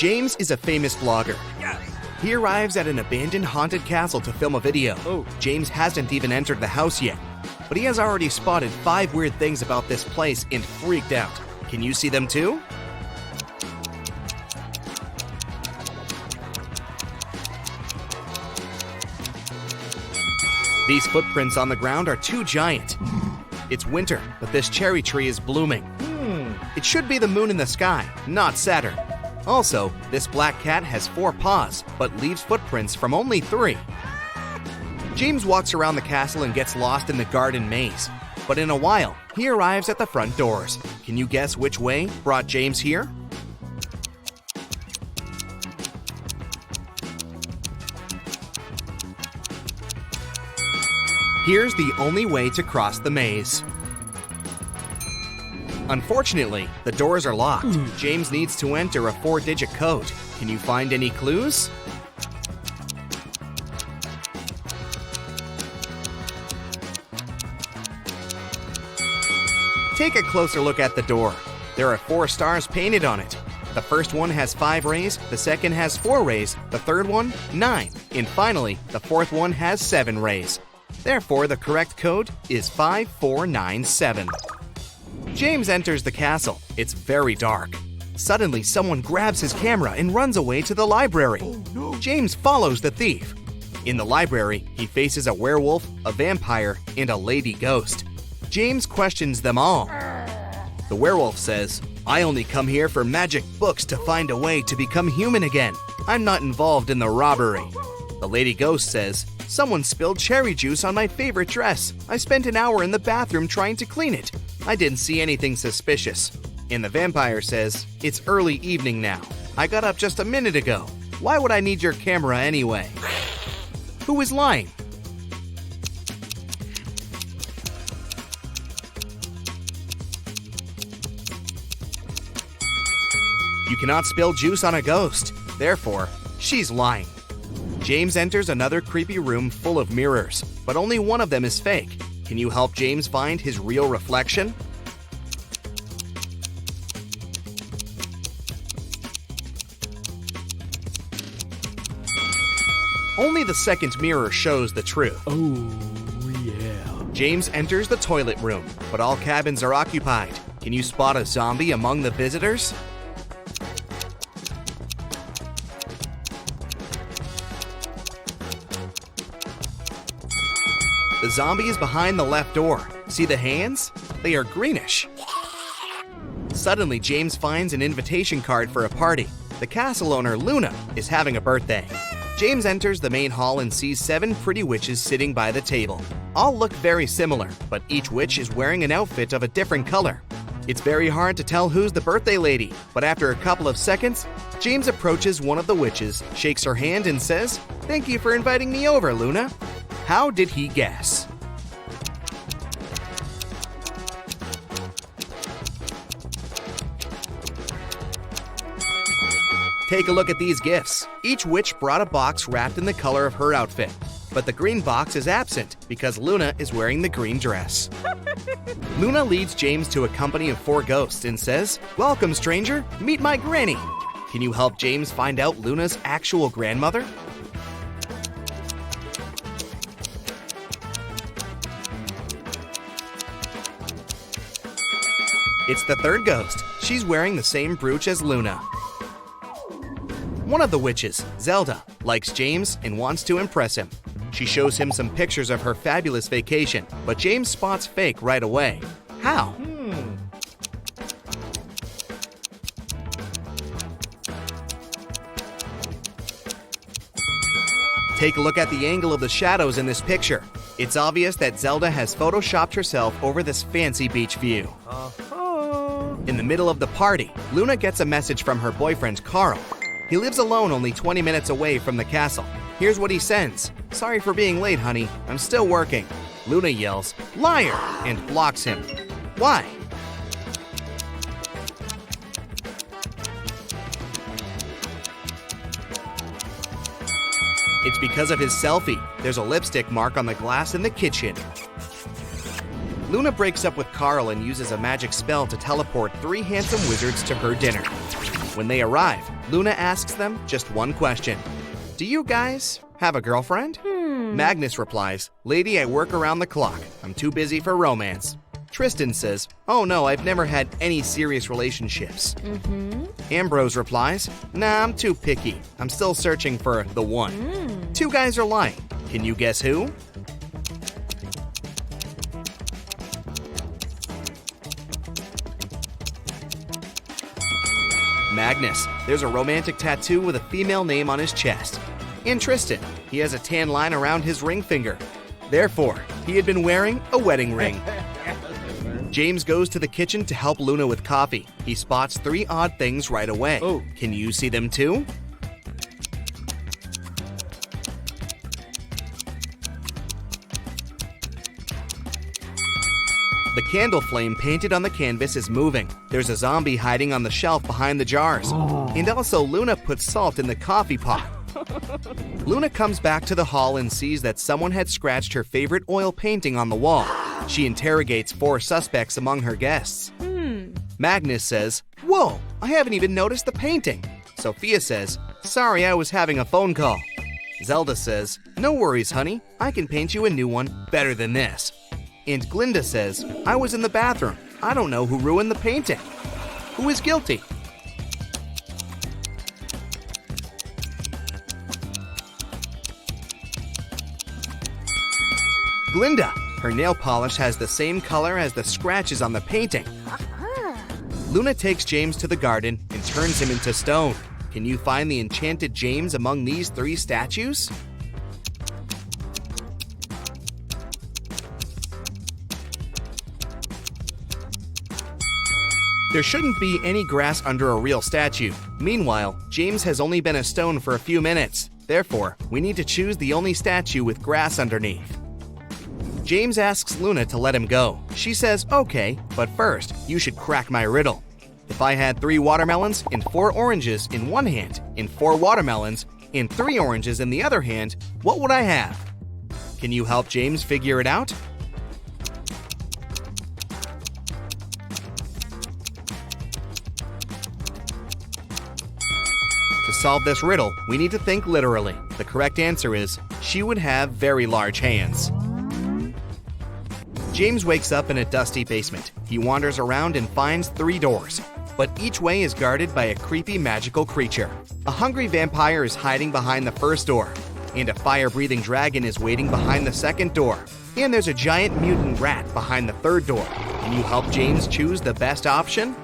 James is a famous vlogger. He arrives at an abandoned haunted castle to film a video. James hasn't even entered the house yet, but he has already spotted 5 weird things about this place and freaked out. Can you see them too? These footprints on the ground are too giant. It's winter, but this cherry tree is blooming. It should be the moon in the sky, not Saturn. Also, this black cat has 4 paws, but leaves footprints from only 3. James walks around the castle and gets lost in the garden maze. But in a while, he arrives at the front doors. Can you guess which way brought James here? Here's the only way to cross the maze. Unfortunately, the doors are locked. James needs to enter a 4-digit code. Can you find any clues? Take a closer look at the door. There are 4 stars painted on it. The first one has 5 rays, the second has 4 rays, the third one, 9, and finally, the fourth one has 7 rays. Therefore, the correct code is 5497. James enters the castle. It's very dark. Suddenly, someone grabs his camera and runs away to the library. James follows the thief. In the library, he faces a werewolf, a vampire, and a lady ghost. James questions them all. The werewolf says, "I only come here for magic books to find a way to become human again. I'm not involved in the robbery." The lady ghost says, "Someone spilled cherry juice on my favorite dress. I spent an hour in the bathroom trying to clean it. I didn't see anything suspicious." And the vampire says, "It's early evening now. I got up just a minute ago. Why would I need your camera anyway?" Who is lying? You cannot spill juice on a ghost. Therefore, she's lying. James enters another creepy room full of mirrors, but only one of them is fake. Can you help James find his real reflection? Only the second mirror shows the truth. Oh, yeah. James enters the toilet room, but all cabins are occupied. Can you spot a zombie among the visitors? The zombie is behind the left door. See the hands? They are greenish. Suddenly, James finds an invitation card for a party. The castle owner, Luna, is having a birthday. James enters the main hall and sees 7 pretty witches sitting by the table. All look very similar, but each witch is wearing an outfit of a different color. It's very hard to tell who's the birthday lady, but after a couple of seconds, James approaches one of the witches, shakes her hand, and says, "Thank you for inviting me over, Luna." How did he guess? Take a look at these gifts. Each witch brought a box wrapped in the color of her outfit, but the green box is absent because Luna is wearing the green dress. Luna leads James to a company of 4 ghosts and says, "Welcome, stranger. Meet my granny." Can you help James find out Luna's actual grandmother? It's the third ghost. She's wearing the same brooch as Luna. One of the witches, Zelda, likes James and wants to impress him. She shows him some pictures of her fabulous vacation, but James spots fake right away. How? Take a look at the angle of the shadows in this picture. It's obvious that Zelda has photoshopped herself over this fancy beach view. In the middle of the party, Luna gets a message from her boyfriend, Carl. He lives alone only 20 minutes away from the castle. Here's what he sends. "Sorry for being late, honey. I'm still working." Luna yells, "Liar!" and blocks him. Why? It's because of his selfie. There's a lipstick mark on the glass in the kitchen. Luna breaks up with Carl and uses a magic spell to teleport 3 handsome wizards to her dinner. When they arrive, Luna asks them just one question. Do you guys have a girlfriend? Magnus replies, Lady, I work around the clock. I'm too busy for romance. Tristan says, oh no, I've never had any serious relationships. Ambrose replies, nah, I'm too picky. I'm still searching for the one. Two guys are lying. Can you guess who? Magnus. There's a romantic tattoo with a female name on his chest. And Tristan. He has a tan line around his ring finger. Therefore, he had been wearing a wedding ring. James goes to the kitchen to help Luna with coffee. He spots 3 odd things right away. Oh. Can you see them too? The candle flame painted on the canvas is moving. There's a zombie hiding on the shelf behind the jars. And also Luna puts salt in the coffee pot. Luna comes back to the hall and sees that someone had scratched her favorite oil painting on the wall. She interrogates 4 suspects among her guests. Magnus says, whoa, I haven't even noticed the painting. Sophia says, sorry, I was having a phone call. Zelda says, no worries, honey. I can paint you a new one better than this. And Glinda says, I was in the bathroom. I don't know who ruined the painting. Who is guilty? Glinda. Her nail polish has the same color as the scratches on the painting. Luna takes James to the garden and turns him into stone. Can you find the enchanted James among these 3 statues? There shouldn't be any grass under a real statue. Meanwhile, James has only been a stone for a few minutes. Therefore, we need to choose the only statue with grass underneath. James asks Luna to let him go. She says, okay, but first, you should crack my riddle. If I had 3 watermelons and 4 oranges in one hand, and 4 watermelons and 3 oranges in the other hand, what would I have? Can you help James figure it out? To solve this riddle, we need to think literally. The correct answer is, she would have very large hands. James wakes up in a dusty basement. He wanders around and finds 3 doors, but each way is guarded by a creepy magical creature. A hungry vampire is hiding behind the first door, and a fire-breathing dragon is waiting behind the second door. And there's a giant mutant rat behind the third door. Can you help James choose the best option?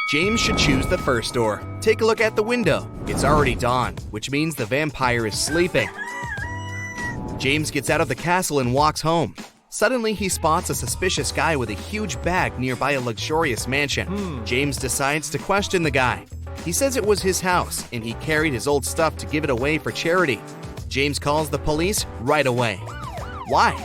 James should choose the first door. Take a look at the window. It's already dawn, which means the vampire is sleeping. James gets out of the castle and walks home. Suddenly, he spots a suspicious guy with a huge bag nearby a luxurious mansion. James decides to question the guy. He says it was his house, and he carried his old stuff to give it away for charity. James calls the police right away. Why?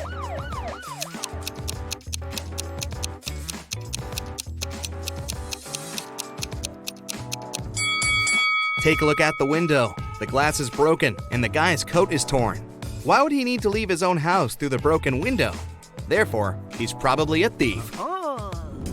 Take a look at the window. The glass is broken, and the guy's coat is torn. Why would he need to leave his own house through the broken window? Therefore, he's probably a thief.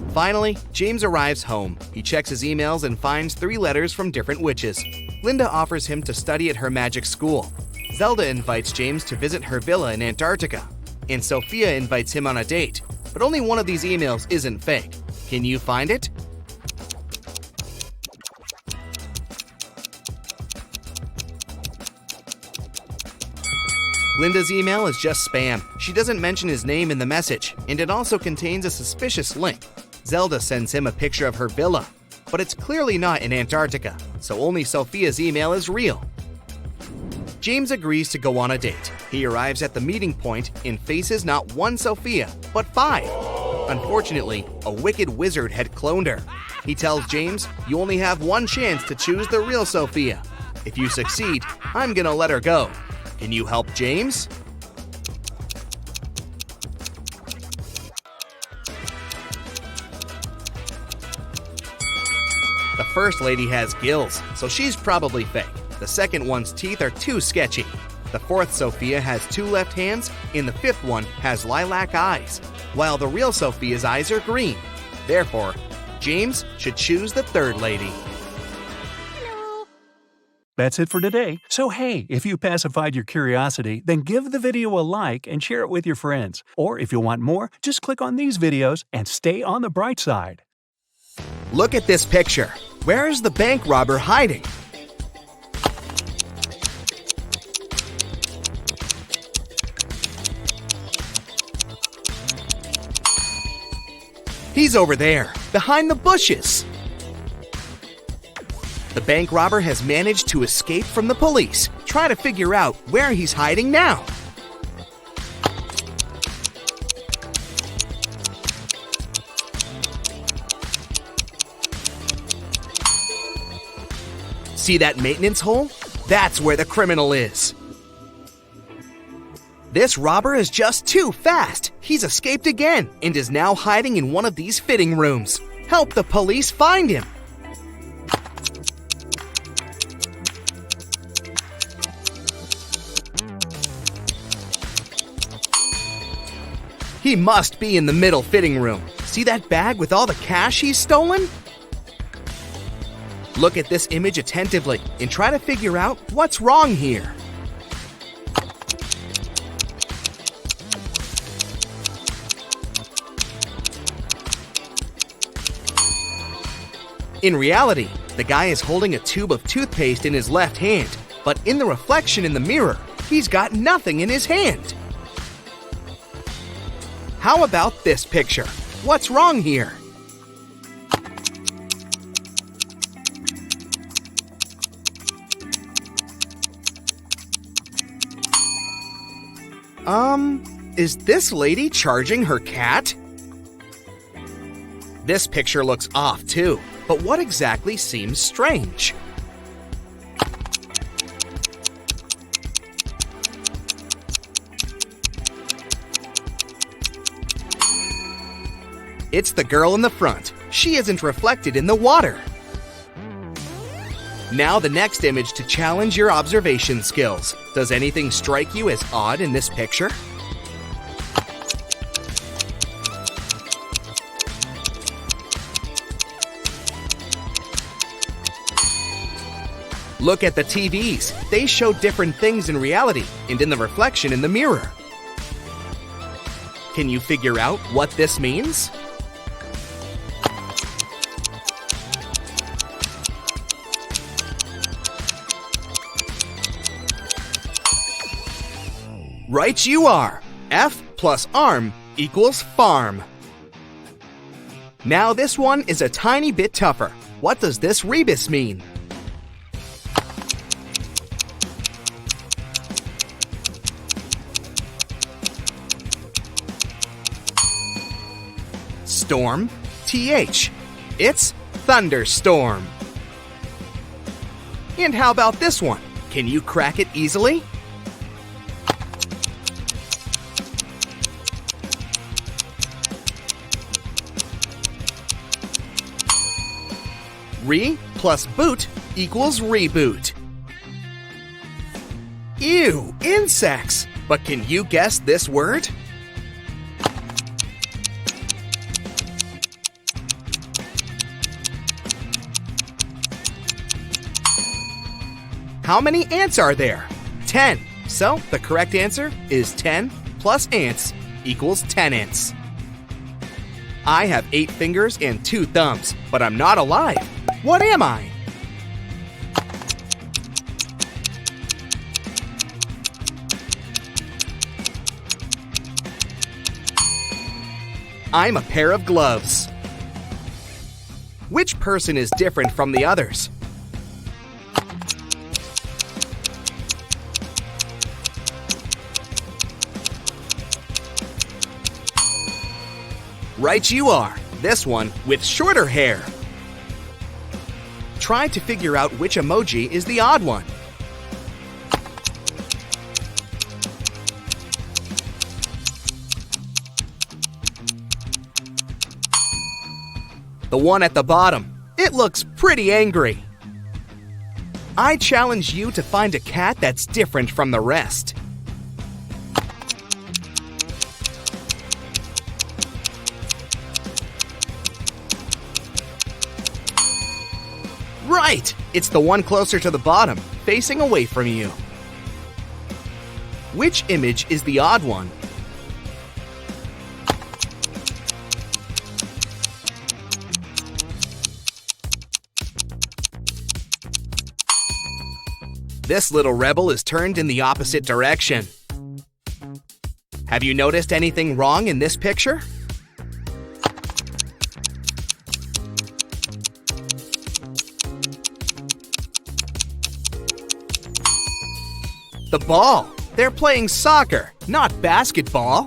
Finally, James arrives home. He checks his emails and finds 3 letters from different witches. Linda offers him to study at her magic school. Zelda invites James to visit her villa in Antarctica. And Sophia invites him on a date. But only one of these emails isn't fake. Can you find it? Linda's email is just spam. She doesn't mention his name in the message, and it also contains a suspicious link. Zelda sends him a picture of her villa, but it's clearly not in Antarctica, so only Sophia's email is real. James agrees to go on a date. He arrives at the meeting point and faces not 1 Sophia, but 5. Unfortunately, a wicked wizard had cloned her. He tells James, you only have 1 chance to choose the real Sophia. If you succeed, I'm gonna let her go. Can you help James? The first lady has gills, so she's probably fake. The second one's teeth are too sketchy. The fourth Sophia has 2 left hands, and the fifth one has lilac eyes, while the real Sophia's eyes are green. Therefore, James should choose the third lady. That's it for today. So hey, if you pacified your curiosity, then give the video a like and share it with your friends. Or if you want more, just click on these videos and stay on the bright side. Look at this picture. Where is the bank robber hiding? He's over there, behind the bushes. The bank robber has managed to escape from the police. Try to figure out where he's hiding now. See that maintenance hole? That's where the criminal is. This robber is just too fast. He's escaped again and is now hiding in one of these fitting rooms. Help the police find him. He must be in the middle fitting room. See that bag with all the cash he's stolen? Look at this image attentively and try to figure out what's wrong here. In reality, the guy is holding a tube of toothpaste in his left hand, but in the reflection in the mirror, he's got nothing in his hand. How about this picture? What's wrong here? Is this lady charging her cat? This picture looks off too, but what exactly seems strange? It's the girl in the front. She isn't reflected in the water. Now the next image to challenge your observation skills. Does anything strike you as odd in this picture? Look at the TVs. They show different things in reality and in the reflection in the mirror. Can you figure out what this means? Right you are! F plus arm equals farm. Now this one is a tiny bit tougher. What does this rebus mean? Storm, TH. It's thunderstorm. And how about this one? Can you crack it easily? Re plus boot equals reboot. Ew, insects! But can you guess this word? How many ants are there? 10. So the correct answer is 10 plus ants equals tenants. I have 8 fingers and 2 thumbs, but I'm not alive. What am I? I'm a pair of gloves. Which person is different from the others? Right you are, this one with shorter hair. Try to figure out which emoji is the odd one. The one at the bottom. It looks pretty angry. I challenge you to find a cat that's different from the rest. Right! It's the one closer to the bottom, facing away from you. Which image is the odd one? This little rebel is turned in the opposite direction. Have you noticed anything wrong in this picture? The ball. They're playing soccer, not basketball.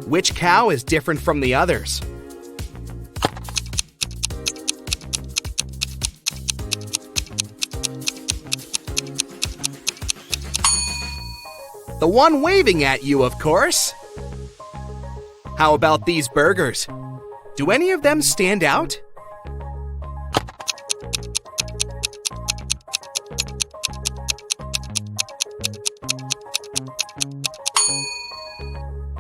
Which cow is different from the others? The one waving at you, of course. How about these burgers? Do any of them stand out?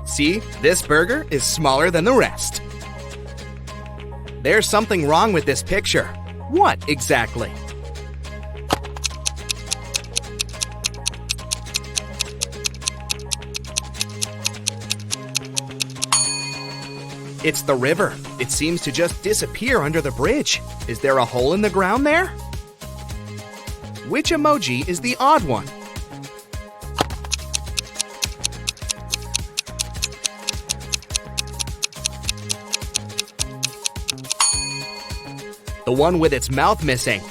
See, this burger is smaller than the rest. There's something wrong with this picture. What exactly? It's the river. It seems to just disappear under the bridge. Is there a hole in the ground there? Which emoji is the odd one? The one with its mouth missing.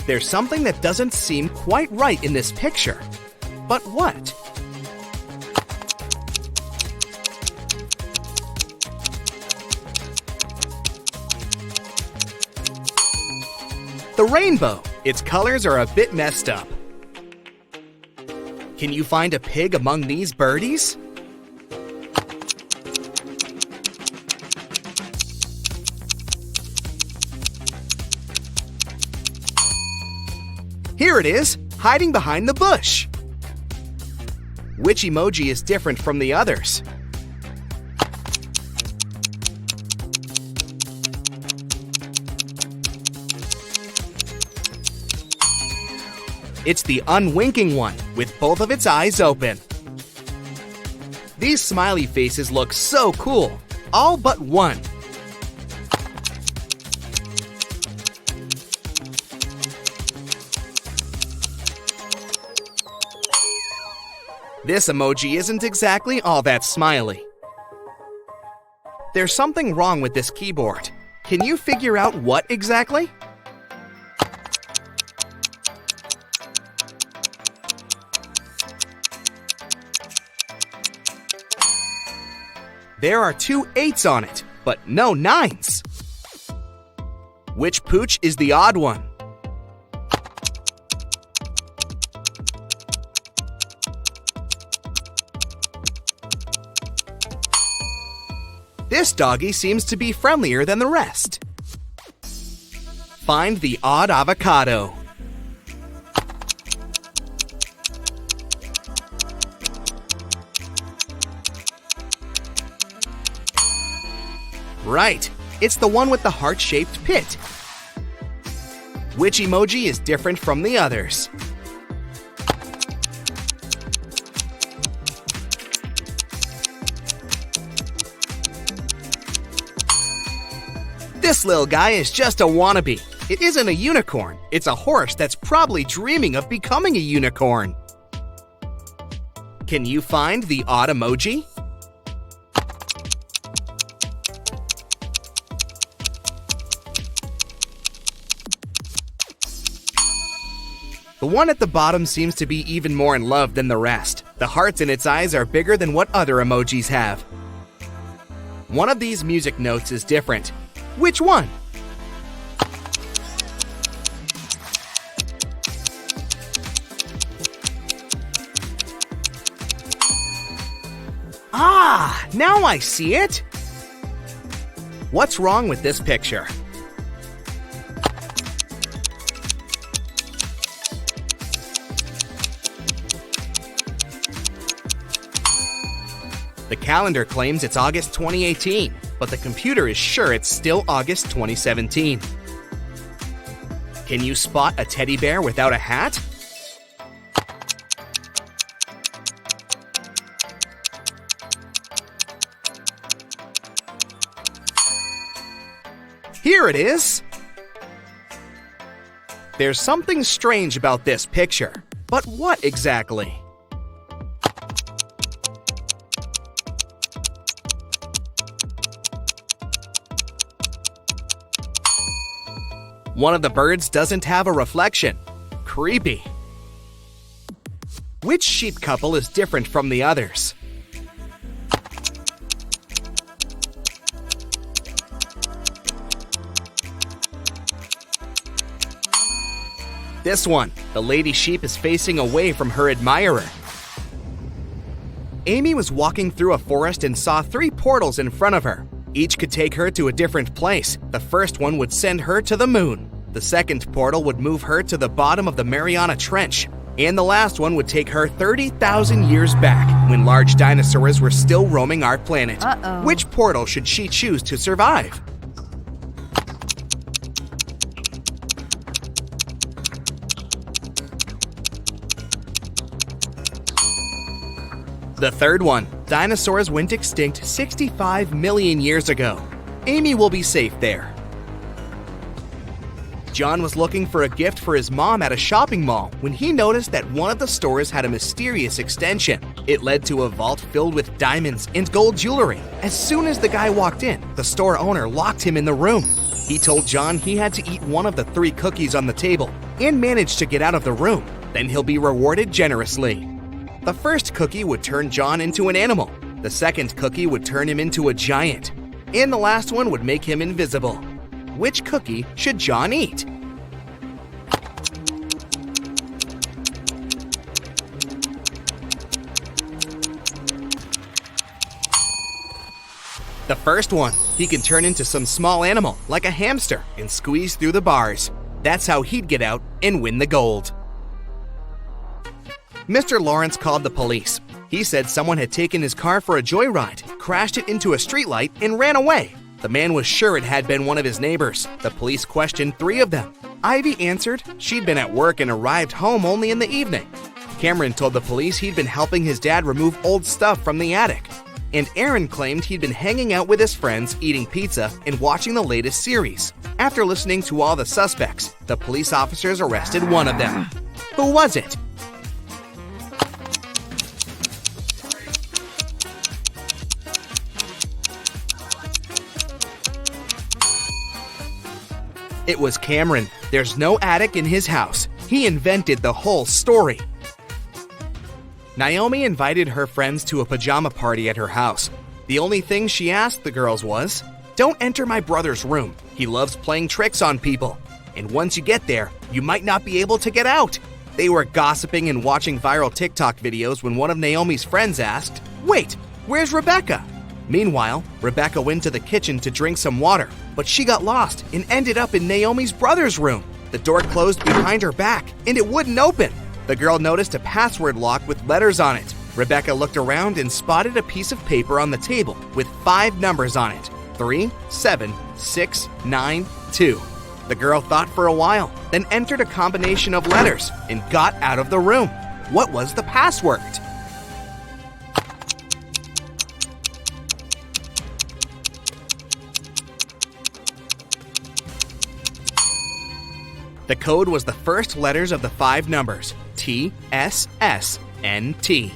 There's something that doesn't seem quite right in this picture. But what? The rainbow. Its colors are a bit messed up. Can you find a pig among these birdies? Here it is, hiding behind the bush. Which emoji is different from the others? It's the unwinking one, with both of its eyes open. These smiley faces look so cool, all but one. This emoji isn't exactly all that smiley. There's something wrong with this keyboard. Can you figure out what exactly? There are 2 8s on it, but no 9s. Which pooch is the odd one? This doggy seems to be friendlier than the rest. Find the odd avocado. Right, it's the one with the heart-shaped pit. Which emoji is different from the others? This little guy is just a wannabe. It isn't a unicorn. It's a horse that's probably dreaming of becoming a unicorn. Can you find the odd emoji? The one at the bottom seems to be even more in love than the rest. The hearts in its eyes are bigger than what other emojis have. One of these music notes is different. Which one? Ah, now I see it. What's wrong with this picture? The calendar claims it's August 2018, but the computer is sure it's still August 2017. Can you spot a teddy bear without a hat? Here it is! There's something strange about this picture, but what exactly? One of the birds doesn't have a reflection. Creepy. Which sheep couple is different from the others? This one, the lady sheep is facing away from her admirer. Amy was walking through a forest and saw 3 portals in front of her. Each could take her to a different place. The first one would send her to the moon. The second portal would move her to the bottom of the Mariana Trench. And the last one would take her 30,000 years back, when large dinosaurs were still roaming our planet. Which portal should she choose to survive? The third one. Dinosaurs went extinct 65 million years ago. Amy will be safe there. John was looking for a gift for his mom at a shopping mall when he noticed that one of the stores had a mysterious extension. It led to a vault filled with diamonds and gold jewelry. As soon as the guy walked in, the store owner locked him in the room. He told John he had to eat one of the 3 cookies on the table and manage to get out of the room. Then he'll be rewarded generously. The first cookie would turn John into an animal. The second cookie would turn him into a giant. And the last one would make him invisible. Which cookie should John eat? The first one. He can turn into some small animal, like a hamster, and squeeze through the bars. That's how he'd get out and win the gold. Mr. Lawrence called the police. He said someone had taken his car for a joyride, crashed it into a streetlight, and ran away. The man was sure it had been one of his neighbors. The police questioned 3 of them. Ivy answered she'd been at work and arrived home only in the evening. Cameron told the police he'd been helping his dad remove old stuff from the attic. And Aaron claimed he'd been hanging out with his friends, eating pizza, and watching the latest series. After listening to all the suspects, the police officers arrested one of them. Who was it? It was Cameron. There's no attic in his house. He invented the whole story. Naomi invited her friends to a pajama party at her house. The only thing she asked the girls was, "Don't enter my brother's room. He loves playing tricks on people. And once you get there, you might not be able to get out." They were gossiping and watching viral TikTok videos when one of Naomi's friends asked, "Wait, where's Rebecca?" Meanwhile, Rebecca went to the kitchen to drink some water, but she got lost and ended up in Naomi's brother's room. The door closed behind her back, and it wouldn't open. The girl noticed a password lock with letters on it. Rebecca looked around and spotted a piece of paper on the table with 5 numbers on it: 3, 7, 6, 9, 2. The girl thought for a while, then entered a combination of letters and got out of the room. What was the password? The code was the first letters of the 5 numbers, T, S, S, N, T.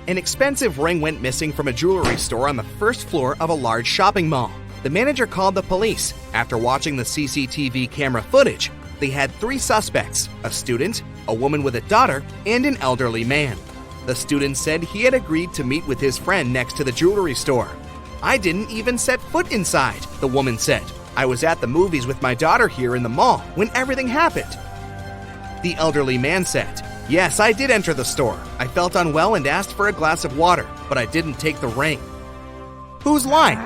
An expensive ring went missing from a jewelry store on the first floor of a large shopping mall. The manager called the police. After watching the CCTV camera footage, they had 3 suspects: a student, a woman with a daughter, and an elderly man. The student said he had agreed to meet with his friend next to the jewelry store. "I didn't even set foot inside," the woman said. "I was at the movies with my daughter here in the mall when everything happened." The elderly man said, "Yes, I did enter the store. I felt unwell and asked for a glass of water, but I didn't take the ring." Who's lying?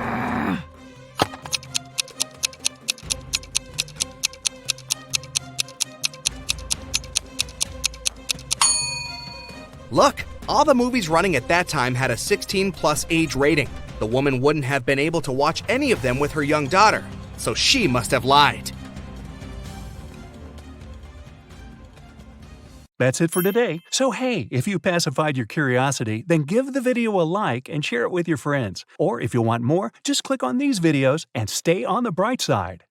Look, All the movies running at that time had a 16+ age rating. The woman wouldn't have been able to watch any of them with her young daughter, so she must have lied. That's it for today. So hey, if you pacified your curiosity, then give the video a like and share it with your friends. Or if you want more, just click on these videos and stay on the bright side.